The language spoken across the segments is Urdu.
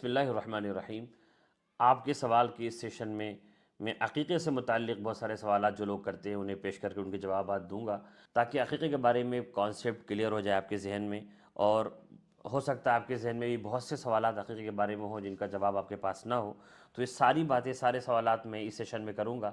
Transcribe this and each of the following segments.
بسم اللہ الرحمن الرحیم۔ آپ کے سوال کے اس سیشن میں عقیقے سے متعلق بہت سارے سوالات جو لوگ کرتے ہیں انہیں پیش کر کے ان کے جوابات دوں گا، تاکہ عقیقے کے بارے میں کانسیپٹ کلیئر ہو جائے آپ کے ذہن میں، اور ہو سکتا ہے آپ کے ذہن میں بھی بہت سے سوالات عقیقے کے بارے میں ہوں جن کا جواب آپ کے پاس نہ ہو، تو یہ ساری باتیں، سارے سوالات میں اس سیشن میں کروں گا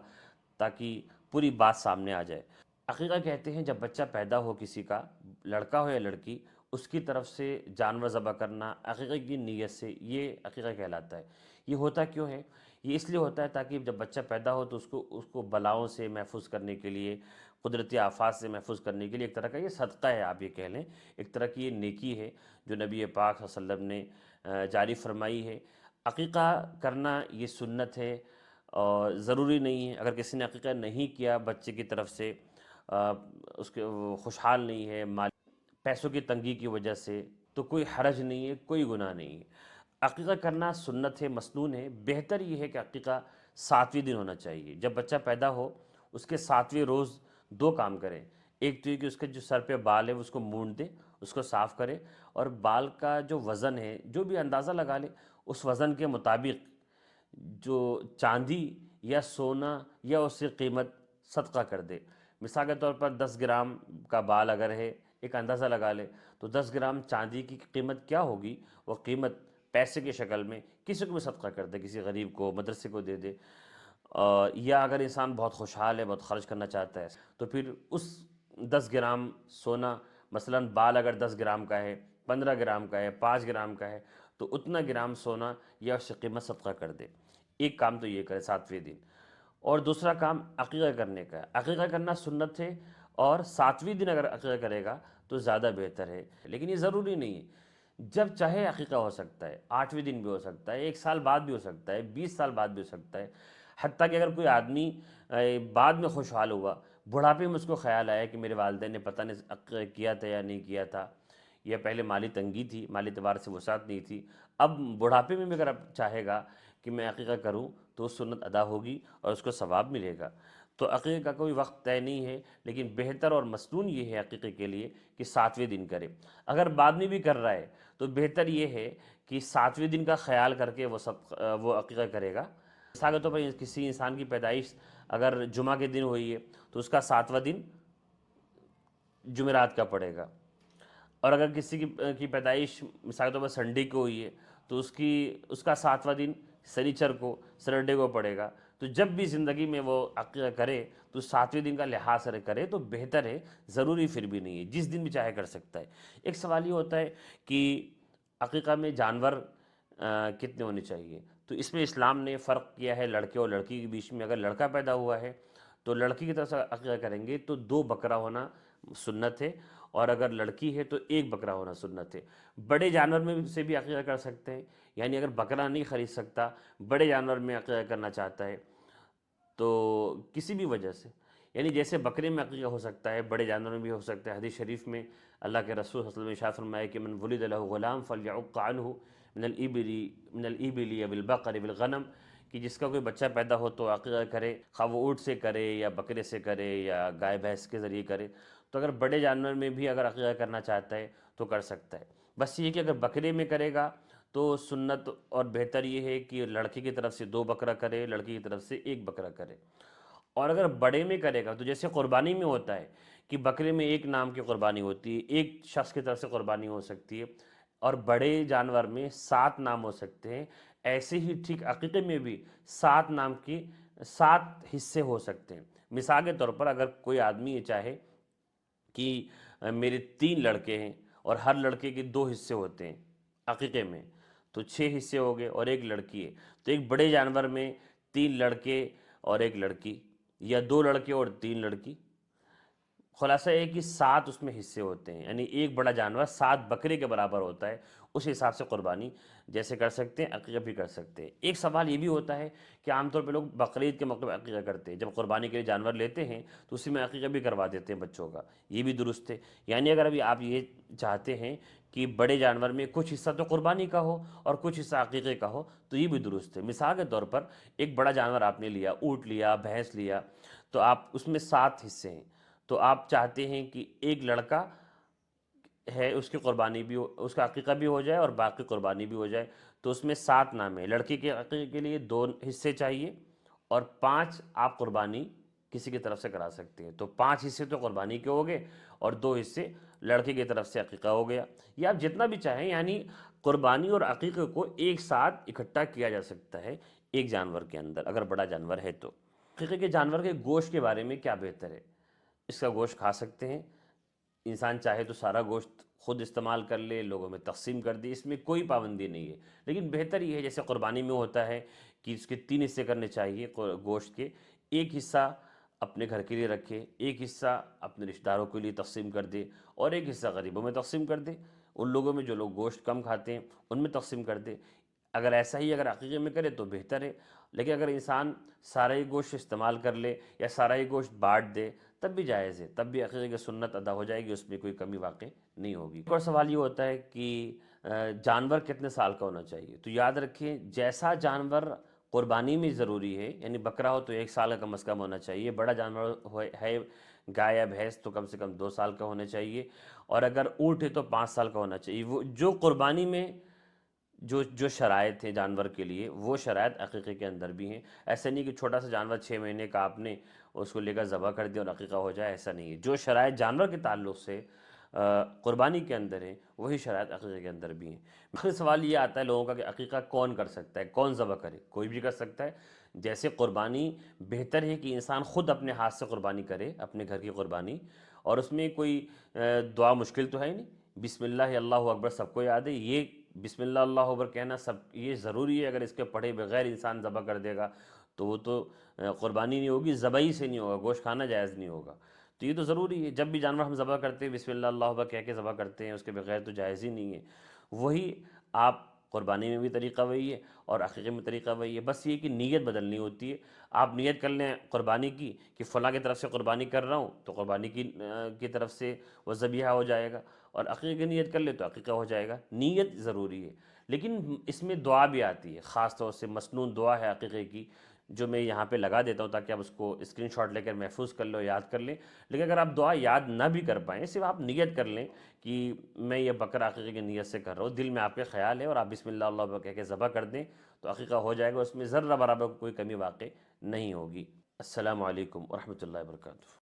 تاکہ پوری بات سامنے آ جائے۔ عقیقہ کہتے ہیں جب بچہ پیدا ہو کسی کا، لڑکا ہو یا لڑکی، اس کی طرف سے جانور ذبح کرنا عقیقہ کی نیت سے، یہ عقیقہ کہلاتا ہے۔ یہ ہوتا کیوں ہے؟ یہ اس لیے ہوتا ہے تاکہ جب بچہ پیدا ہو تو اس کو بلاؤں سے محفوظ کرنے کے لیے، قدرتی آفات سے محفوظ کرنے کے لیے، ایک طرح کا یہ صدقہ ہے، آپ یہ کہہ لیں، ایک طرح کی یہ نیکی ہے جو نبی پاک صلی اللہ علیہ وسلم نے جاری فرمائی ہے۔ عقیقہ کرنا یہ سنت ہے اور ضروری نہیں ہے۔ اگر کسی نے عقیقہ نہیں کیا بچے کی طرف سے، اس کے وہ خوشحال نہیں ہے پیسوں کی تنگی کی وجہ سے، تو کوئی حرج نہیں ہے، کوئی گناہ نہیں ہے۔ عقیقہ کرنا سنت ہے، مسنون ہے۔ بہتر یہ ہے کہ عقیقہ 7ویں دن ہونا چاہیے۔ جب بچہ پیدا ہو اس کے 7ویں روز دو کام کریں۔ ایک تو یہ کہ اس کے جو سر پہ بال ہے اس کو مونڈ دے، اس کو صاف کرے، اور بال کا جو وزن ہے، جو بھی اندازہ لگا لے، اس وزن کے مطابق جو چاندی یا سونا یا اس سے قیمت صدقہ کر دے۔ مثال کے طور پر 10 گرام کا بال اگر ہے، ایک اندازہ لگا لے تو 10 گرام چاندی کی قیمت کیا ہوگی؟ وہ قیمت پیسے کی شکل میں کسی کو بھی صدقہ کر دے، کسی غریب کو، مدرسے کو دے دے۔ یا اگر انسان بہت خوشحال ہے، بہت خرچ کرنا چاہتا ہے، تو پھر اس 10 گرام سونا، مثلا بال اگر 10 گرام کا ہے، 15 گرام کا ہے، 5 گرام کا ہے، تو اتنا گرام سونا یا اس سے قیمت صدقہ کر دے۔ ایک کام تو یہ کرے 7ویں دن۔ اور دوسرا کام عقیقہ کرنے کا ہے۔ عقیقہ کرنا سنت ہے، اور 7ویں دن اگر عقیقہ کرے گا تو زیادہ بہتر ہے، لیکن یہ ضروری نہیں ہے۔ جب چاہے عقیقہ ہو سکتا ہے، 8ویں دن بھی ہو سکتا ہے، 1 سال بعد بھی ہو سکتا ہے، 20 سال بعد بھی ہو سکتا ہے۔ حتیٰ کہ اگر کوئی آدمی بعد میں خوشحال ہوا، بڑھاپے میں اس کو خیال آیا کہ میرے والدین نے پتہ نہیں عقیقہ کیا تھا یا نہیں کیا تھا، یا پہلے مالی تنگی تھی، مالی اعتبار سے وسعت نہیں تھی، اب بڑھاپے میں بھی اگر اب چاہے گا کہ میں عقیقہ کروں تو وہ سنت ادا ہوگی اور اس کو ثواب ملے گا۔ تو عقیقے کا کوئی وقت طے نہیں ہے، لیکن بہتر اور مسنون یہ ہے عقیقے کے لیے کہ 7ویں دن کرے۔ اگر بعد میں بھی کر رہا ہے تو بہتر یہ ہے کہ 7ویں دن کا خیال کر کے وہ عقیقہ کرے گا۔ مثال کے طور پر کسی انسان کی پیدائش اگر جمعہ کے دن ہوئی ہے تو اس کا 7واں دن جمعرات کا پڑے گا، اور اگر کسی کی پیدائش مثال کے طور پر سنڈے کو ہوئی ہے تو اس کا 7واں دن سنیچر کو، سیٹرڈے کو پڑے گا۔ تو جب بھی زندگی میں وہ عقیقہ کرے تو 7ویں دن کا لحاظ سے کرے تو بہتر ہے، ضروری پھر بھی نہیں ہے، جس دن بھی چاہے کر سکتا ہے۔ ایک سوال یہ ہوتا ہے کہ عقیقہ میں جانور کتنے ہونے چاہیے؟ تو اس میں اسلام نے فرق کیا ہے لڑکے اور لڑکی کے بیچ میں۔ اگر لڑکا پیدا ہوا ہے تو لڑکی کی طرف سے عقیقہ کریں گے تو 2 بکرا ہونا سنت ہے، اور اگر لڑکی ہے تو 1 بکرا ہونا سنت ہے۔ بڑے جانور میں سے بھی عقیقہ کر سکتے ہیں، یعنی اگر بکرا نہیں خرید سکتا، بڑے جانور میں عقیقہ کرنا چاہتا ہے تو کسی بھی وجہ سے، یعنی جیسے بکرے میں عقیقہ ہو سکتا ہے، بڑے جانور میں بھی ہو سکتا ہے۔ حدیث شریف میں اللہ کے رسول صلی اللہ علیہ وسلم نے ارشاد فرمایا کہ من ولد له غلام فلیعق عنہ من الابل یا بالبقر بالغنم، کہ جس کا کوئی بچہ پیدا ہو تو عقیقہ کرے، خواہ وہ اونٹ سے کرے یا بکرے سے کرے یا گائے بھینس کے ذریعے کرے۔ تو اگر بڑے جانور میں بھی اگر عقیقہ کرنا چاہتا ہے تو کر سکتا ہے۔ بس یہ کہ اگر بکرے میں کرے گا تو سنت اور بہتر یہ ہے کہ لڑکی کی طرف سے 2 بکرا کرے، لڑکی کی طرف سے 1 بکرا کرے۔ اور اگر بڑے میں کرے گا تو جیسے قربانی میں ہوتا ہے کہ بکرے میں 1 نام کی قربانی ہوتی ہے، ایک شخص کی طرف سے قربانی ہو سکتی ہے، اور بڑے جانور میں 7 نام ہو سکتے ہیں، ایسے ہی ٹھیک عقیقے میں بھی 7 نام کی 7 حصے ہو سکتے ہیں۔ مثال کے طور پر اگر کوئی آدمی یہ چاہے کہ میرے 3 لڑکے ہیں اور ہر لڑکے کے 2 حصے ہوتے ہیں عقیقے میں، تو 6 حصے ہو گئے، اور 1 لڑکی ہے، تو ایک بڑے جانور میں 3 لڑکے اور 1 لڑکی، یا 2 لڑکے اور 3 لڑکی۔ خلاصہ یہ کہ 7 اس میں حصے ہوتے ہیں، یعنی ایک بڑا جانور 7 بکرے کے برابر ہوتا ہے۔ اس حساب سے قربانی جیسے کر سکتے ہیں عقیقہ بھی کر سکتے ہیں۔ ایک سوال یہ بھی ہوتا ہے کہ عام طور پہ لوگ بقرعید کے موقع پہ عقیقہ کرتے ہیں، جب قربانی کے لیے جانور لیتے ہیں تو اسی میں عقیقہ بھی کروا دیتے ہیں بچوں کا، یہ بھی درست ہے۔ یعنی اگر ابھی آپ یہ چاہتے ہیں کہ بڑے جانور میں کچھ حصہ تو قربانی کا ہو اور کچھ حصہ عقیقے کا ہو تو یہ بھی درست ہے۔ مثال کے طور پر ایک بڑا جانور آپ نے لیا، اونٹ لیا، بھینس لیا، تو آپ اس میں 7 حصے ہیں، تو آپ چاہتے ہیں کہ ایک لڑکا ہے اس کی قربانی بھی اس کا عقیقہ بھی ہو جائے اور باقی قربانی بھی ہو جائے، تو اس میں 7 نام ہیں۔ لڑکی کے عقیقے کے لیے 2 حصے چاہیے اور 5 آپ قربانی کسی کی طرف سے کرا سکتے ہیں، تو 5 حصے تو قربانی کے ہو گئے اور 2 حصے لڑکی کی طرف سے عقیقہ ہو گیا، یا آپ جتنا بھی چاہیں، یعنی قربانی اور عقیقے کو ایک ساتھ اکٹھا کیا جا سکتا ہے ایک جانور کے اندر، اگر بڑا جانور ہے تو۔ عقیقے کے جانور کے گوشت کے بارے میں کیا بہتر ہے؟ اس کا گوشت کھا سکتے ہیں، انسان چاہے تو سارا گوشت خود استعمال کر لے، لوگوں میں تقسیم کر دی، اس میں کوئی پابندی نہیں ہے، لیکن بہتر یہ ہے جیسے قربانی میں ہوتا ہے کہ اس کے 3 حصے کرنے چاہیے گوشت کے، ایک حصہ اپنے گھر کے لیے رکھے، ایک حصہ اپنے رشتہ داروں کے لیے تقسیم کر دے اور ایک حصہ غریبوں میں تقسیم کر دے، ان لوگوں میں جو لوگ گوشت کم کھاتے ہیں ان میں تقسیم کر دے۔ اگر ایسا ہی اگر عقیقے میں کرے تو بہتر ہے، لیکن اگر انسان سارا ہی گوشت استعمال کر لے یا سارا ہی گوشت بانٹ دے تب بھی جائز ہے، تب بھی عقیقے کی سنت ادا ہو جائے گی، اس میں کوئی کمی واقع نہیں ہوگی۔ ایک اور سوال یہ ہوتا ہے کہ جانور کتنے سال کا ہونا چاہیے؟ تو یاد رکھیں جیسا جانور قربانی میں ضروری ہے، یعنی بکرا ہو تو 1 سال کا کم از کم ہونا چاہیے، بڑا جانور ہے گائے یا بھینس تو کم سے کم 2 سال کا ہونا چاہیے، اور اگر اونٹ ہے تو 5 سال کا ہونا چاہیے۔ وہ جو قربانی میں جو شرائط ہیں جانور کے لیے، وہ شرائط عقیقے کے اندر بھی ہیں۔ ایسا نہیں کہ چھوٹا سا جانور 6 مہینے کا آپ نے اس کو لے کر ذبح کر دیا اور عقیقہ ہو جائے، ایسا نہیں ہے۔ جو شرائط جانور کے تعلق سے قربانی کے اندر ہیں وہی شرائط عقیقے کے اندر بھی ہیں۔ آخری سوال یہ آتا ہے لوگوں کا کہ عقیقہ کون کر سکتا ہے، کون ذبح کرے؟ کوئی بھی کر سکتا ہے۔ جیسے قربانی بہتر ہے کہ انسان خود اپنے ہاتھ سے قربانی کرے، اپنے گھر کی قربانی، اور اس میں کوئی دعا مشکل تو ہے ہی نہیں، بسم اللہ اللہ اکبر سب کو یاد ہے، یہ بسم اللہ اللہ اکبر کہنا سب یہ ضروری ہے، اگر اس کے پڑھے بغیر انسان ذبح کر دے گا تو وہ تو قربانی نہیں ہوگی، ذبح ہی سے نہیں ہوگا، گوشت کھانا جائز نہیں ہوگا۔ تو یہ تو ضروری ہے، جب بھی جانور ہم ذبح کرتے ہیں بسم اللہ اللہ اکبر کہہ کے ذبح کرتے ہیں، اس کے بغیر تو جائز ہی نہیں ہے۔ وہی آپ قربانی میں بھی طریقہ وہی ہے اور عقیقے میں طریقہ وہی ہے، بس یہ کہ نیت بدلنی ہوتی ہے۔ آپ نیت کر لیں قربانی کی کہ فلاں کی طرف سے قربانی کر رہا ہوں تو قربانی کی طرف سے وہ ذبیحہ ہو جائے گا، اور عقیقے کی نیت کر لے تو عقیقہ ہو جائے گا۔ نیت ضروری ہے، لیکن اس میں دعا بھی آتی ہے، خاص طور سے مسنون دعا ہے عقیقے کی، جو میں یہاں پہ لگا دیتا ہوں تاکہ آپ اس کو اسکرین شاٹ لے کر محفوظ کر لیں، یاد کر لیں۔ لیکن اگر آپ دعا یاد نہ بھی کر پائیں، صرف آپ نیت کر لیں کہ میں یہ بکرا عقیقے کی نیت سے کر رہا ہوں، دل میں آپ کے خیال ہے اور آپ بسم اللہ اللہ اکبر کہہ کے ذبح کر دیں تو عقیقہ ہو جائے گا، اس میں ذرہ برابر کوئی کمی واقع نہیں ہوگی۔ السلام علیکم ورحمۃ اللہ وبرکاتہ۔